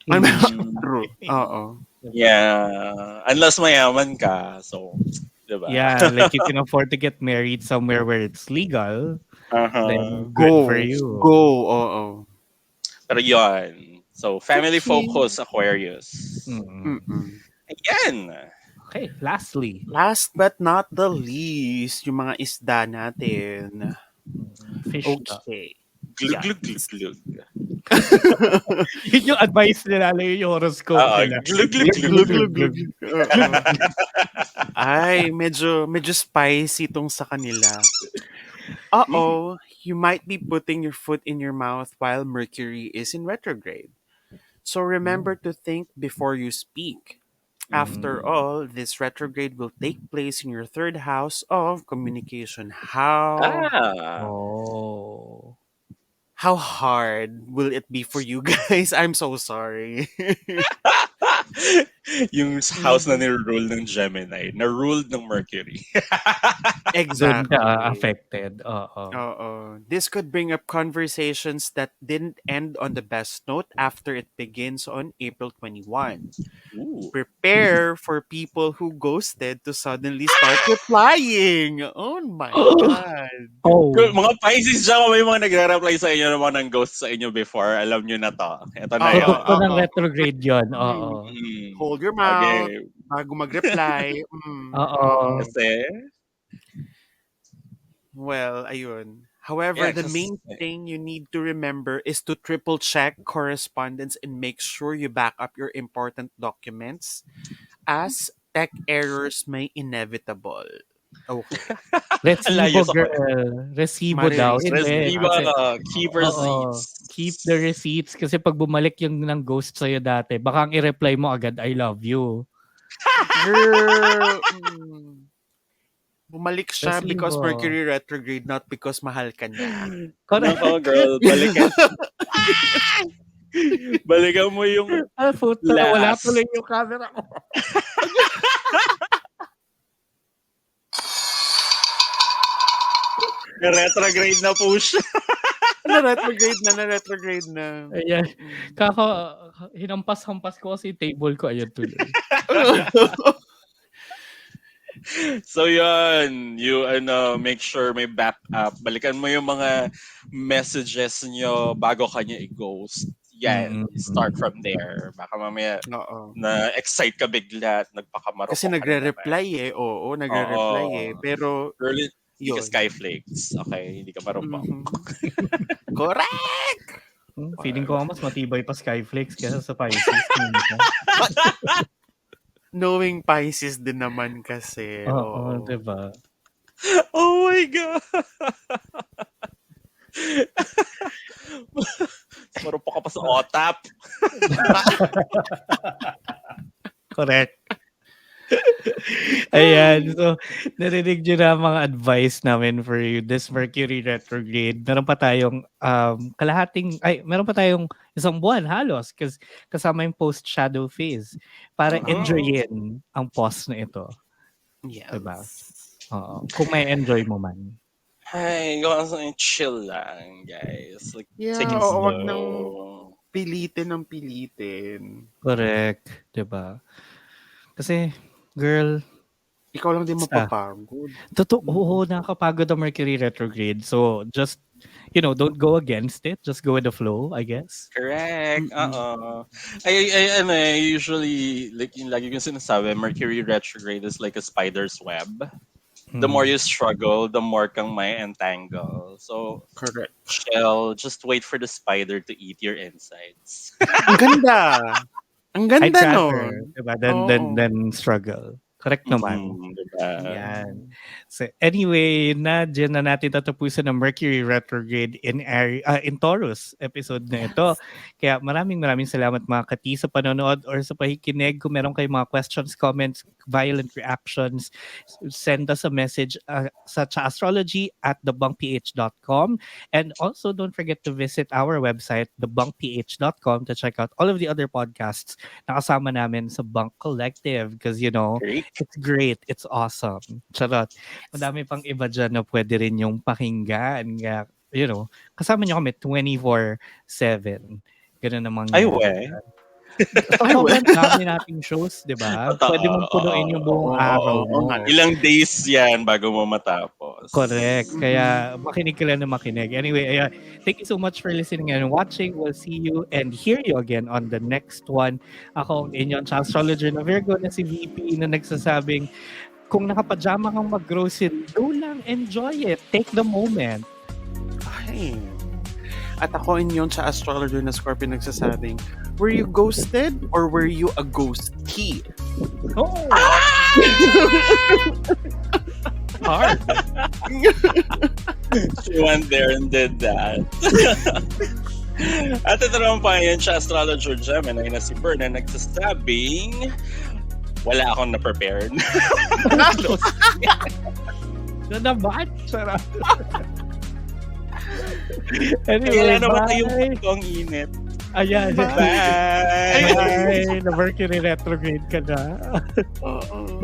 Hmm, hindi siya mm, True. straight. Oo. Diba? yeah. Unless mayaman ka, so, di ba? Yeah, like you can afford to get married somewhere where it's legal, Uh-huh. then good for Go. you. Go. Oo. Pero yun. So, family Cookie. focus, Aquarius. Mm. Mm-mm. Again. Okay, lastly, Last but not the least, yung mga isda natin. fish talk. Okay. Glug, Yeah. glug, glug, glug. Yun yung advice nila, yung horoscope Oo, nila. glug, glug, Glug, glug, glug, Glug, glug. glug, glug, glug. glug. Oo. Ay, medyo spicy tong sa kanila. Mm. Uh-oh, you might be putting your foot in your mouth while Mercury is in retrograde. So remember to think before you speak. After Mm. all, this retrograde will take place in your third house of communication. How Ah. Oh. how hard will it be for you guys? I'm so sorry. Yung house na Mhm. ni-rule ng Gemini, na-ruled ng Mercury. Doon ka Exactly. affected. Oo. This could bring up conversations that didn't end on the best note after it begins on April 21. Ooh. Prepare for people who ghosted to suddenly start replying. Oh my god. Oh. Mga Pisces dyan, kung may mga nagre-reply sa inyo naman ng ghost sa inyo before, alam nyo na to. Ito na Oo, yon. Produkto ng oo. retrograde yun. Mm. Oo. Hold your mouth Okay. bago mag-reply. Oo. Oo. Kasi, Well, ayun. However, yeah, the kasi, main thing you need to remember is to triple check correspondence and make sure you back up your important documents as tech errors may inevitable. Okay. ang layo Resibo, sa kanya. girl. Resibo daw. Mare-receive Hindi. Resibo, Kasi, na. keep oo. receipts. Keep the receipts. Kasi pag bumalik yung ng ghost sa'yo dati, baka ang i-reply mo agad, I love you. Girl, bumalik siya because Resibo. Mercury retrograde, not because mahal ka niya. Nako, Correct. girl, balikan. Balikan mo yung Ah, puta. Wala last. tuloy yung camera ko. Retrograde na po siya. Na-retrograde na. Ayan. Hinampas-hampas ko kasi table ko. Ayan tuloy. So yun, you make sure may backup. Balikan mo yung mga messages nyo bago kanya i-ghost. Yan, start from there. Baka mamaya Oo. na-excite ka bigla at nagpakamarupok Kasi ka na naman. nagre-reply eh. Oo, nagre-reply eh. Pero, Girl, hindi ka yun. skyflakes. Okay, hindi ka marupok. Mhm. Correct! Feeling ko nga mas matibay pa Skyflakes kaysa sa Pisces. Minsan. Knowing Pisces din naman kasi. Oo, diba? Oh my God! Marupok ka pa sa OTAP. Correct. Ayan. So, narinig nyo na mga advice namin for you this Mercury Retrograde. Meron pa tayong meron pa tayong isang buwan halos kasi kasama yung post-shadow phase para enjoyin ang pause na ito. Yes. Diba? Oo. Kung may enjoy mo man. Ay, gawa sa chill lang, guys. Like, Yeah, take it oo, slow. wag nang pilitin ng pilitin. Correct. Diba? Kasi, girl, ikaw lang din Tsaa. mapapagod. Totoo, nakakapagod ang Mercury Retrograde. So, just, don't go against it. Just go with the flow, I guess. Correct. I usually, like, yung lagi kong sinasabi, Mercury Retrograde is like a spider's web. The more you struggle, the more kang may entangle. So, Correct. chill. Just wait for the spider to eat your insides. Ang ganda. Ang ganda, I'd no? rather, diba? Then struggle. Correct naman. Diba? Yan. So anyway, dyan na natin tatapusin ang Mercury Retrograde in Taurus episode na ito. Kaya maraming salamat mga kati sa panonood or sa pakikinig. Kung meron kayong mga questions, comments, violent reactions, send us a message sa Tsaastrology at thebunkph.com. And also don't forget to visit our website, thebunkph.com, to check out all of the other podcasts na kasama namin sa Bunk Collective because Great. it's great. It's awesome. Charot. Madami pang iba dyan na pwede rin yung pakinggan. Kaya, kasama nyo kami 24/7. Ganun namang Ay, we. sobrang dami nating shows, di ba? Totoo. Pwede mong punuin yung buong araw mo. Ilang days yan bago mo matapos. Correct. Kaya makinig ka lang na makinig. Anyway, thank you so much for listening and watching. We'll see you and hear you again on the next one. Ako ang inyong astrologer na Virgo na si VP na nagsasabing, kung nakapajama kang mag-grocery, go lang, enjoy it. Take the moment. Ay. At ako inyong sa astrologer na Scorpio nagsasabing, were you ghosted or were you a ghostie? Oh! Hard. She went there and did that. At ito naman pa yan sa astrologer Gemini na si Bern na nagsasabing wala akong na-prepared. Na naman? Sarap. Anyway, Kailan naman bye. yung ang init. Ayan. Bye! Bye. Na Mercury Retrograde ka na. Oo.